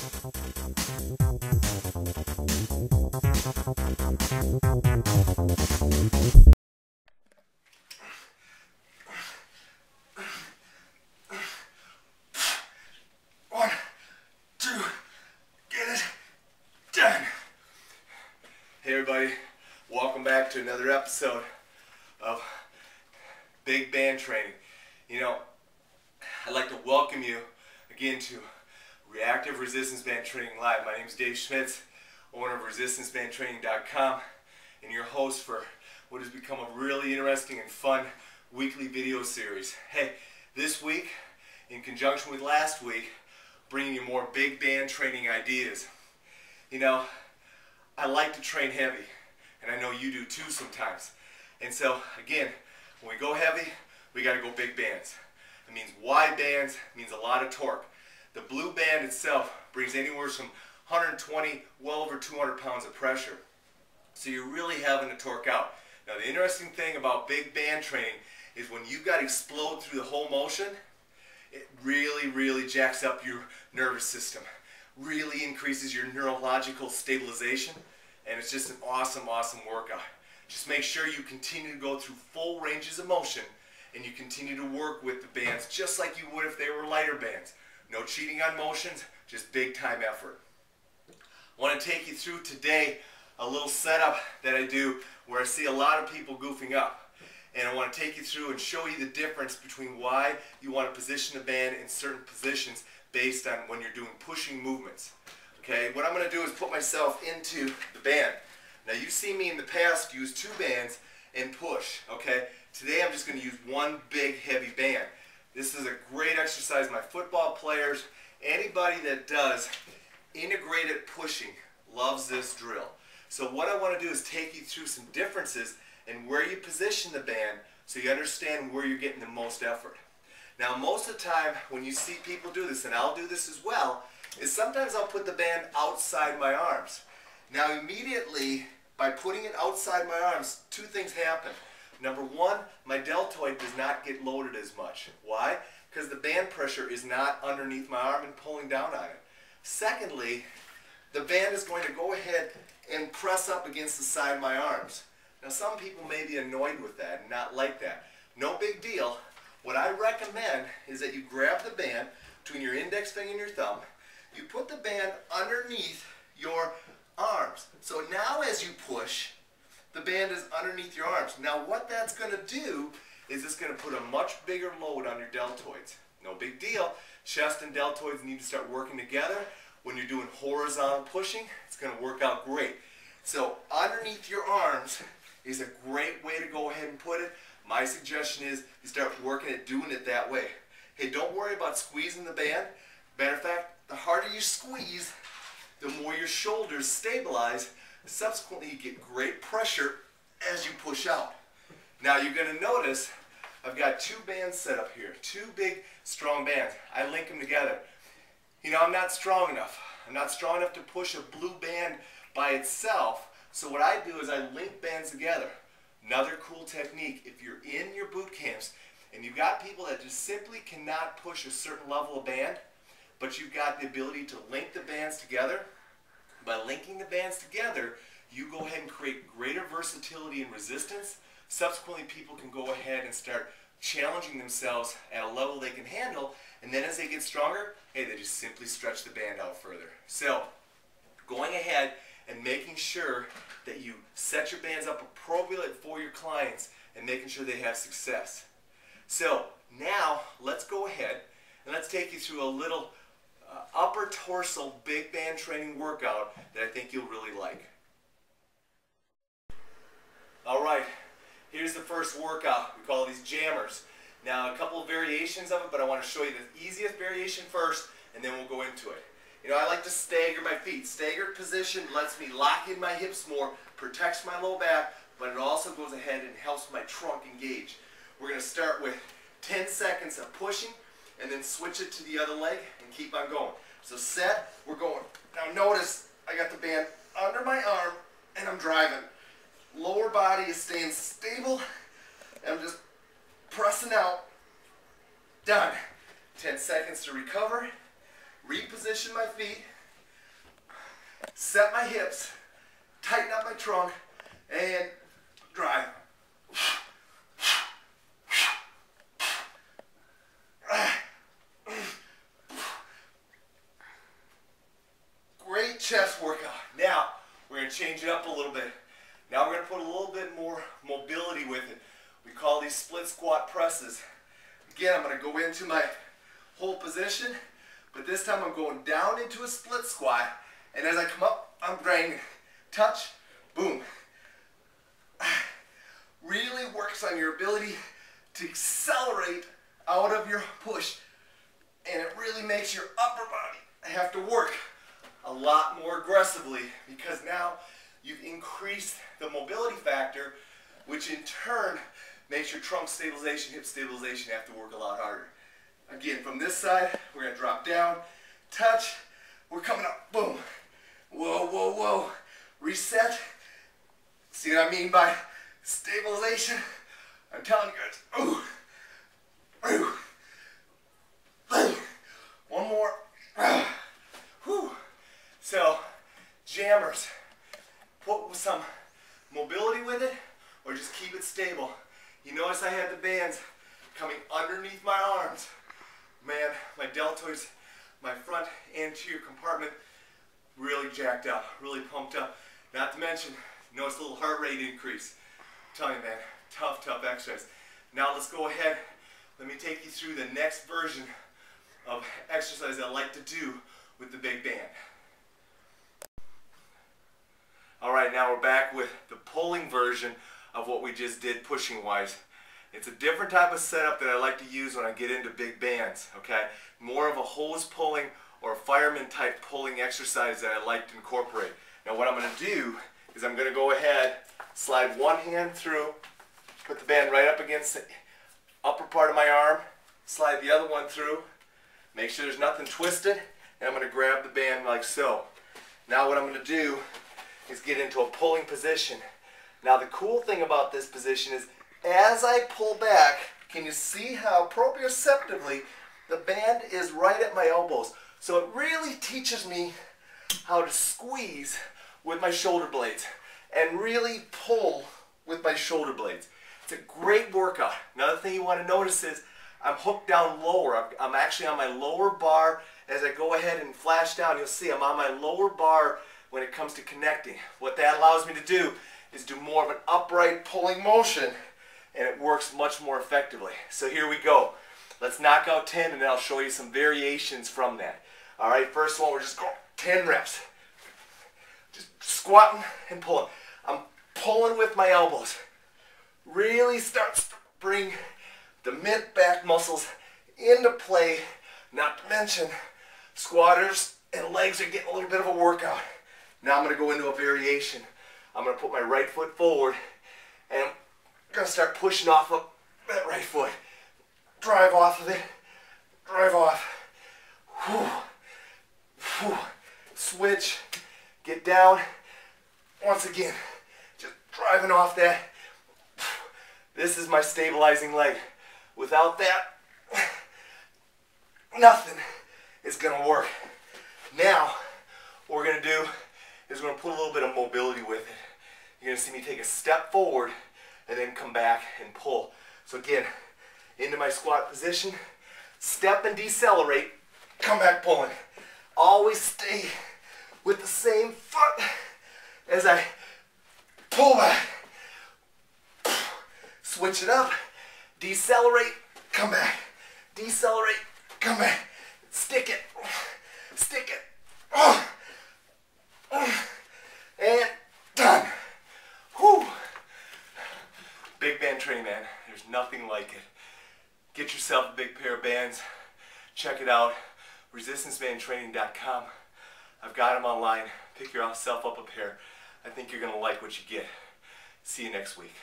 One, two, get it done. Hey everybody, welcome back to another episode of Big Band Training. You know, I'd like to welcome you again to Reactive Resistance Band Training Live. My name is Dave Schmitz, owner of ResistanceBandTraining.com, and your host for what has become a really interesting and fun weekly video series. Hey, this week, in conjunction with last week, bringing you more big band training ideas. You know, I like to train heavy, and I know you do too sometimes. And so, again, when we go heavy, we got to go big bands. It means wide bands, it means a lot of torque. The blue band itself brings anywhere from 120, well over 200 pounds of pressure. So you're really having to torque out. Now the interesting thing about big band training is when you've got to explode through the whole motion, it really jacks up your nervous system. Really increases your neurological stabilization, and it's just an awesome workout. Just make sure you continue to go through full ranges of motion, and you continue to work with the bands just like you would if they were lighter bands. No cheating on motions, just big time effort. I want to take you through today a little setup that I do where I see a lot of people goofing up. And I want to take you through and show you the difference between why you want to position a band in certain positions based on when you're doing pushing movements. Okay, what I'm going to do is put myself into the band. Now you've seen me in the past use two bands and push. Okay, today I'm just going to use one big heavy band. This is a great exercise. My football players, anybody that does integrated pushing loves this drill. So what I want to do is take you through some differences in where you position the band so you understand where you're getting the most effort. Now most of the time when you see people do this, and I'll do this as well, is sometimes I'll put the band outside my arms. Now immediately by putting it outside my arms, two things happen. Number one, my deltoid does not get loaded as much. Why? Because the band pressure is not underneath my arm and pulling down on it. Secondly, the band is going to go ahead and press up against the side of my arms. Now some people may be annoyed with that and not like that. No big deal. What I recommend is that you grab the band between your index finger and your thumb. You put the band underneath your arms. So now as you push, the band is underneath your arms. Now what that's going to do is it's going to put a much bigger load on your deltoids. No big deal. Chest and deltoids need to start working together. When you're doing horizontal pushing, it's going to work out great. So underneath your arms is a great way to go ahead and put it. My suggestion is you start working at doing it that way. Hey, don't worry about squeezing the band. Matter of fact, the harder you squeeze, the more your shoulders stabilize. Subsequently, you get great pressure as you push out. Now you're going to notice I've got two bands set up here. Two big, strong bands. I link them together. You know, I'm not strong enough. I'm not strong enough to push a blue band by itself. So what I do is I link bands together. Another cool technique, if you're in your boot camps and you've got people that just simply cannot push a certain level of band, but you've got the ability to link the bands together, by linking the bands together, you go ahead and create greater versatility and resistance. Subsequently, people can go ahead and start challenging themselves at a level they can handle, and then as they get stronger, hey, they just simply stretch the band out further. So, going ahead and making sure that you set your bands up appropriately for your clients and making sure they have success. So, now, let's go ahead and let's take you through a little upper torso big band training workout that I think you'll really like. Alright, here's the first workout. We call these jammers. Now a couple of variations of it, but I want to show you the easiest variation first and then we'll go into it. You know, I like to stagger my feet. Staggered position lets me lock in my hips more, protects my low back, but it also goes ahead and helps my trunk engage. We're going to start with 10 seconds of pushing and then switch it to the other leg and keep on going. So set, we're going. Now notice I got the band under my arm and I'm driving. Lower body is staying stable and I'm just pressing out. Done. 10 seconds to recover. Reposition my feet. set my hips, tighten up my trunk, and drive. Great chest workout. Now, we're going to change it up a little bit. Now we're going to put a little bit more mobility with it. We call these split squat presses. Again, I'm going to go into my whole position, but this time I'm going down into a split squat, and as I come up, I'm grinding. Touch, boom. Really works on your ability to accelerate out of your push, and it really makes your upper body have to work a lot more aggressively, because now you've increased the mobility factor, which in turn makes your trunk stabilization, hip stabilization have to work a lot harder. Again, from this side, we're going to drop down, touch, we're coming up, boom. Whoa, whoa, whoa. Reset. See what I mean by stabilization? I'm telling you guys. Ooh. Ooh. One more. Whew. So, jammers. Put some mobility with it, or just keep it stable. You notice I had the bands coming underneath my arms. Man, my deltoids, my front anterior compartment, really jacked up, really pumped up. Not to mention, notice a little heart rate increase. I'm telling you, man, tough, tough exercise. Now let's go ahead. Let me take you through the next version of exercise I like to do with the big band. Alright, now we're back with the pulling version of what we just did pushing wise. It's a different type of setup that I like to use when I get into big bands, okay? More of a hose pulling or a fireman type pulling exercise that I like to incorporate. Now what I'm going to do is I'm going to go ahead, slide one hand through, put the band right up against the upper part of my arm, slide the other one through, make sure there's nothing twisted, and I'm going to grab the band like so. Now what I'm going to do is get into a pulling position. Now the cool thing about this position is as I pull back, can you see how proprioceptively the band is right at my elbows? So it really teaches me how to squeeze with my shoulder blades and really pull with my shoulder blades. It's a great workout. Another thing you want to notice is I'm hooked down lower. I'm actually on my lower bar. As I go ahead and flash down, you'll see I'm on my lower bar when it comes to connecting. What that allows me to do is do more of an upright pulling motion, and it works much more effectively. So here we go. Let's knock out 10, and then I'll show you some variations from that. All right, first one, we're just going 10 reps. Just squatting and pulling. I'm pulling with my elbows. Really starts to bring the mid-back muscles into play. Not to mention, squatters and legs are getting a little bit of a workout. Now I'm going to go into a variation. I'm going to put my right foot forward, and I'm going to start pushing off of that right foot. Drive off of it. Drive off. Whew. Whew. Switch. Get down. Once again, just driving off that. This is my stabilizing leg. Without that, nothing is going to work. Now, what we're going to do is we're going to put a little bit of mobility with it. You're going to see me take a step forward and then come back and pull. So again, into my squat position, step and decelerate, come back pulling. Always stay with the same foot as I pull back. Switch it up, decelerate, come back. Decelerate, come back. Stick it, stick it. And done. Whew. Big band training, man. There's nothing like it. Get yourself a big pair of bands. Check it out. ResistanceBandTraining.com. I've got them online. Pick yourself up a pair. I think you're going to like what you get. See you next week.